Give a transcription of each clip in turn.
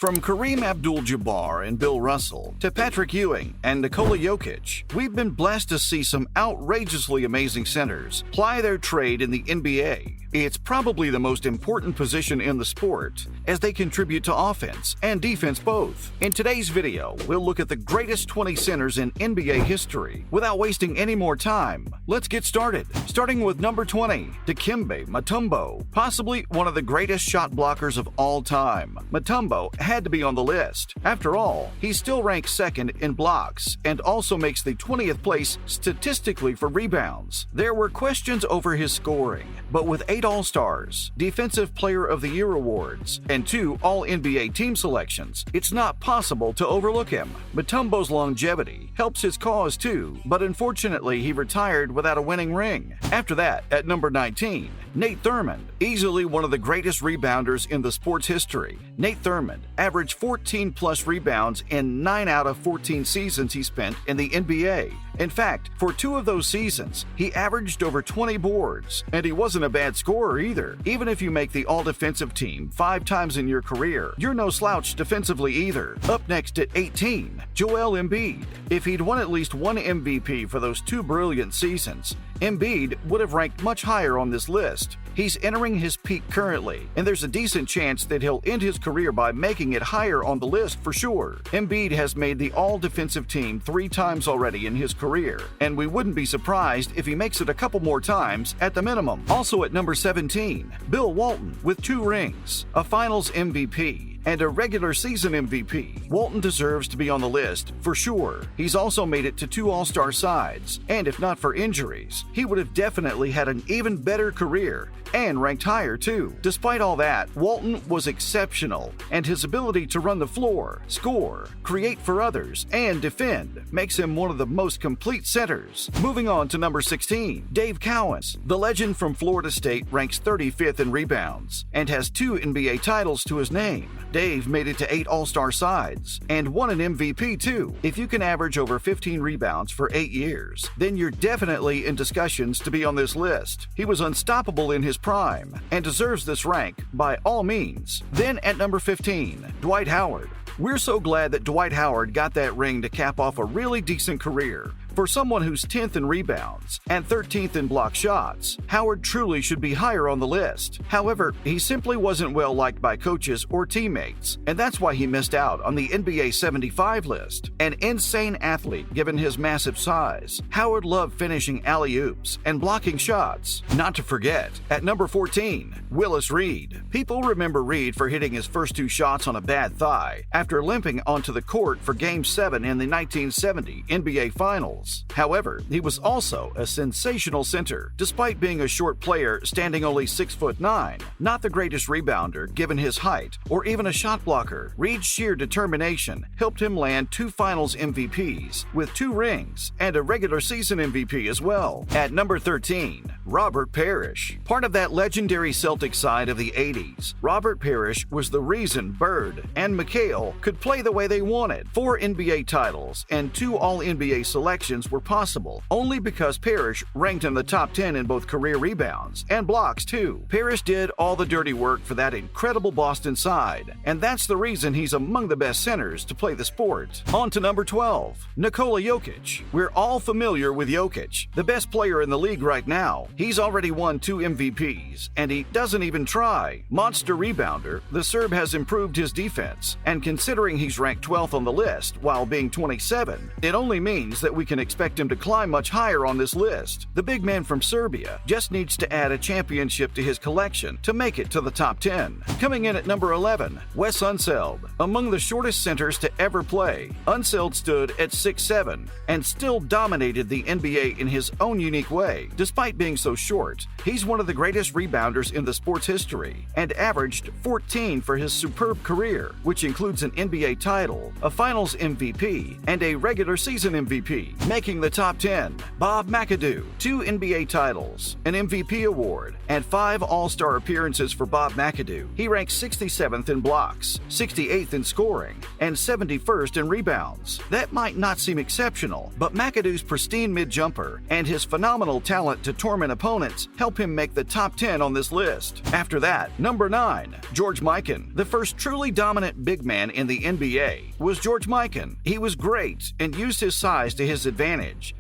From Kareem Abdul-Jabbar and Bill Russell to Patrick Ewing and Nikola Jokic, we've been blessed to see some outrageously amazing centers ply their trade in the NBA. It's probably the most important position in the sport, as they contribute to offense and defense both. In today's video, we'll look at the greatest 20 centers in NBA history. Without wasting any more time, let's get started. Starting with number 20, Dikembe Mutombo, possibly one of the greatest shot blockers of all time. Mutombo had to be on the list. After all, he still ranks second in blocks and also makes the 20th place statistically for rebounds. There were questions over his scoring, but with 8 All-Stars, Defensive Player of the Year awards, and 2 All-NBA team selections, it's not possible to overlook him. Mutombo's longevity helps his cause too, but unfortunately he retired without a winning ring. After that, at number 19, Nate Thurmond, easily one of the greatest rebounders in the sport's history. Nate Thurmond averaged 14-plus rebounds in 9 out of 14 seasons he spent in the NBA. In fact, for 2 of those seasons, he averaged over 20 boards, and he wasn't a bad scorer either. Even if you make the all-defensive team 5 times in your career, you're no slouch defensively either. Up next at 18, Joel Embiid. If he'd won at least one MVP for those 2 brilliant seasons, Embiid would have ranked much higher on this list. He's entering his peak currently, and there's a decent chance that he'll end his career by making it higher on the list for sure. Embiid has made the all-defensive team 3 times already in his career, and we wouldn't be surprised if he makes it a couple more times at the minimum. Also at number 17, Bill Walton with 2 rings, a Finals MVP, and a regular season MVP. Walton deserves to be on the list for sure. He's also made it to 2 All-Star sides, and if not for injuries, he would have definitely had an even better career and ranked higher too. Despite all that, Walton was exceptional, and his ability to run the floor, score, create for others, and defend makes him one of the most complete centers. Moving on to number 16, Dave Cowens. The legend from Florida State ranks 35th in rebounds and has 2 NBA titles to his name. Dave made it to 8 All-Star sides and won an MVP too. If you can average over 15 rebounds for 8 years, then you're definitely in discussions to be on this list. He was unstoppable in his prime and deserves this rank by all means. Then at number 15, Dwight Howard. We're so glad that Dwight Howard got that ring to cap off a really decent career. For someone who's 10th in rebounds and 13th in block shots, Howard truly should be higher on the list. However, he simply wasn't well liked by coaches or teammates, and that's why he missed out on the NBA 75 list. An insane athlete given his massive size, Howard loved finishing alley-oops and blocking shots. Not to forget, at number 14, Willis Reed. People remember Reed for hitting his first 2 shots on a bad thigh after limping onto the court for Game 7 in the 1970 NBA Finals. However, he was also a sensational center, despite being a short player standing only 6'9". Not the greatest rebounder given his height, or even a shot blocker. Reed's sheer determination helped him land 2 Finals MVPs, with 2 rings, and a regular season MVP as well. At number 13, Robert Parrish. Part of that legendary Celtic side of the 80s, Robert Parrish was the reason Bird and McHale could play the way they wanted. 4 NBA titles and 2 All-NBA selections were possible only because Parrish ranked in the top 10 in both career rebounds and blocks too. Parrish did all the dirty work for that incredible Boston side, and that's the reason he's among the best centers to play the sport. On to number 12, Nikola Jokic. We're all familiar with Jokic, the best player in the league right now. He's already won 2 MVPs, and he doesn't even try. Monster rebounder, the Serb has improved his defense, and considering he's ranked 12th on the list while being 27, it only means that we can expect him to climb much higher on this list. The big man from Serbia just needs to add a championship to his collection to make it to the top 10. Coming in at number 11, Wes Unseld. Among the shortest centers to ever play, Unseld stood at 6'7" and still dominated the NBA in his own unique way. Despite being so short, he's one of the greatest rebounders in the sport's history and averaged 14 for his superb career, which includes an NBA title, a Finals MVP, and a regular season MVP. Making the top 10, Bob McAdoo, 2 NBA titles, an MVP award, and 5 All-Star appearances for Bob McAdoo. He ranks 67th in blocks, 68th in scoring, and 71st in rebounds. That might not seem exceptional, but McAdoo's pristine mid-jumper and his phenomenal talent to torment opponents help him make the top 10 on this list. After that, number 9, George Mikan. The first truly dominant big man in the NBA was George Mikan. He was great and used his size to his advantage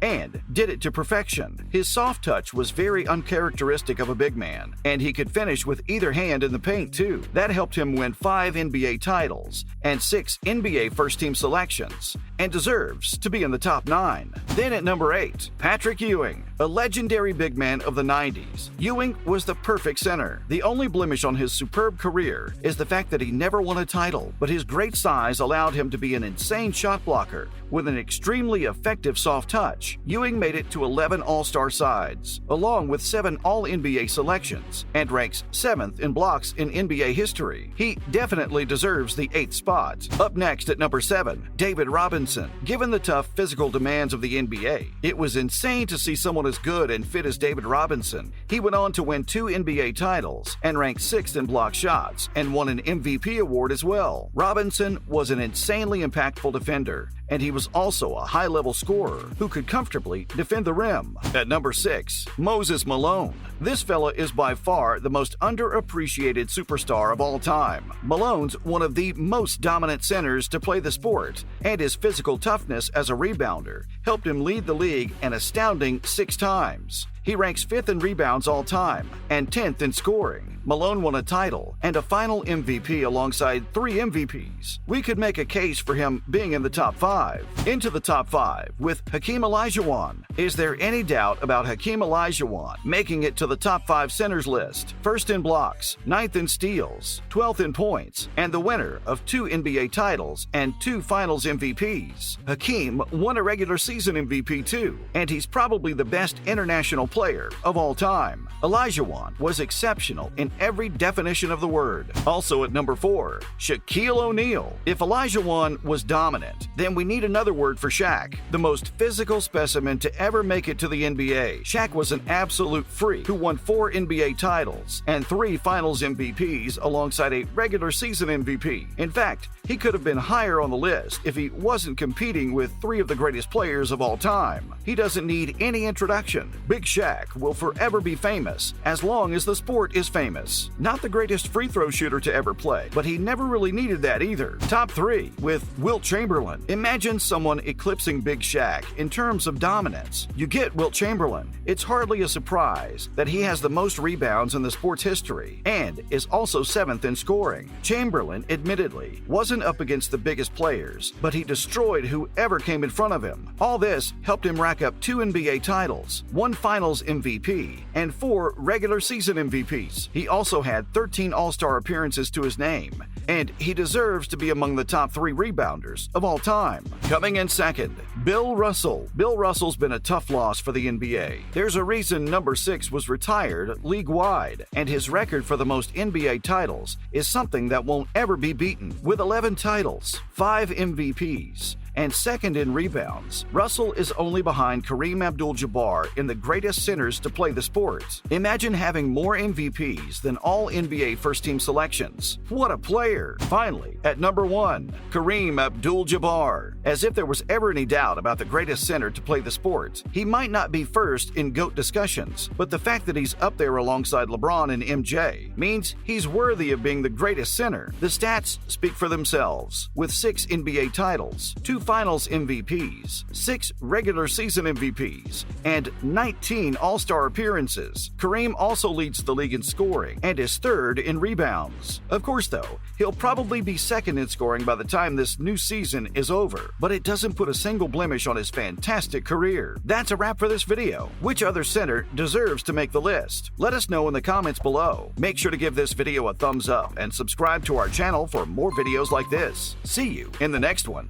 and did it to perfection. His soft touch was very uncharacteristic of a big man, and he could finish with either hand in the paint too. That helped him win 5 NBA titles and 6 NBA first-team selections, and deserves to be in the top 9. Then at number 8, Patrick Ewing, a legendary big man of the 90s. Ewing was the perfect center. The only blemish on his superb career is the fact that he never won a title, but his great size allowed him to be an insane shot blocker with an extremely effective soft touch. Ewing made it to 11 All-Star sides, along with 7 All-NBA selections, and ranks 7th in blocks in NBA history. He definitely deserves the 8th spot. Up next at number 7, David Robinson. Given the tough physical demands of the NBA, it was insane to see someone as good and fit as David Robinson. He went on to win 2 NBA titles and ranked 6th in block shots and won an MVP award as well. Robinson was an insanely impactful defender, and he was also a high-level scorer who could comfortably defend the rim. At number 6, Moses Malone. This fella is by far the most underappreciated superstar of all time. Malone's one of the most dominant centers to play the sport, and his physical toughness as a rebounder helped him lead the league an astounding 6 times. He ranks 5th in rebounds all time and 10th in scoring. Malone won a title and a final MVP alongside 3 MVPs. We could make a case for him being in the top 5. Into the top 5 with Hakeem Olajuwon. Is there any doubt about Hakeem Olajuwon making it to the top 5 centers list? 1st in blocks, 9th in steals, 12th in points, and the winner of 2 NBA titles and 2 finals MVPs. Hakeem won a regular season MVP too, and he's probably the best international player of all time. Olajuwon was exceptional in every definition of the word. Also at number 4, Shaquille O'Neal. If Olajuwon was dominant, then we need another word for Shaq, the most physical specimen to ever make it to the NBA. Shaq was an absolute freak who won 4 NBA titles and 3 finals MVPs alongside a regular season MVP. In fact, he could have been higher on the list if he wasn't competing with 3 of the greatest players of all time. He doesn't need any introduction. Big Shaq will forever be famous as long as the sport is famous. Not the greatest free throw shooter to ever play, but he never really needed that either. Top 3 with Wilt Chamberlain. Imagine someone eclipsing Big Shaq in terms of dominance. You get Wilt Chamberlain. It's hardly a surprise that he has the most rebounds in the sport's history and is also 7th in scoring. Chamberlain, admittedly, wasn't up against the biggest players, but he destroyed whoever came in front of him. All this helped him rack up 2 NBA titles, 1 finals MVP, and 4 regular season MVPs. He also had 13 All-Star appearances to his name, and he deserves to be among the top 3 rebounders of all time. Coming in second, Bill Russell. Bill Russell's been a tough loss for the NBA. There's a reason number 6 was retired league-wide, and his record for the most NBA titles is something that won't ever be beaten. With 11 titles, 5 MVPs, and 2nd in rebounds, Russell is only behind Kareem Abdul-Jabbar in the greatest centers to play the sport. Imagine having more MVPs than all NBA first-team selections. What a player! Finally, at number 1, Kareem Abdul-Jabbar. As if there was ever any doubt about the greatest center to play the sport, he might not be first in GOAT discussions, but the fact that he's up there alongside LeBron and MJ means he's worthy of being the greatest center. The stats speak for themselves. With 6 NBA titles, 2 finals MVPs, 6 regular season MVPs, and 19 All-Star appearances. Kareem also leads the league in scoring and is 3rd in rebounds. Of course, though, he'll probably be 2nd in scoring by the time this new season is over, but it doesn't put a single blemish on his fantastic career. That's a wrap for this video. Which other center deserves to make the list? Let us know in the comments below. Make sure to give this video a thumbs up and subscribe to our channel for more videos like this. See you in the next one.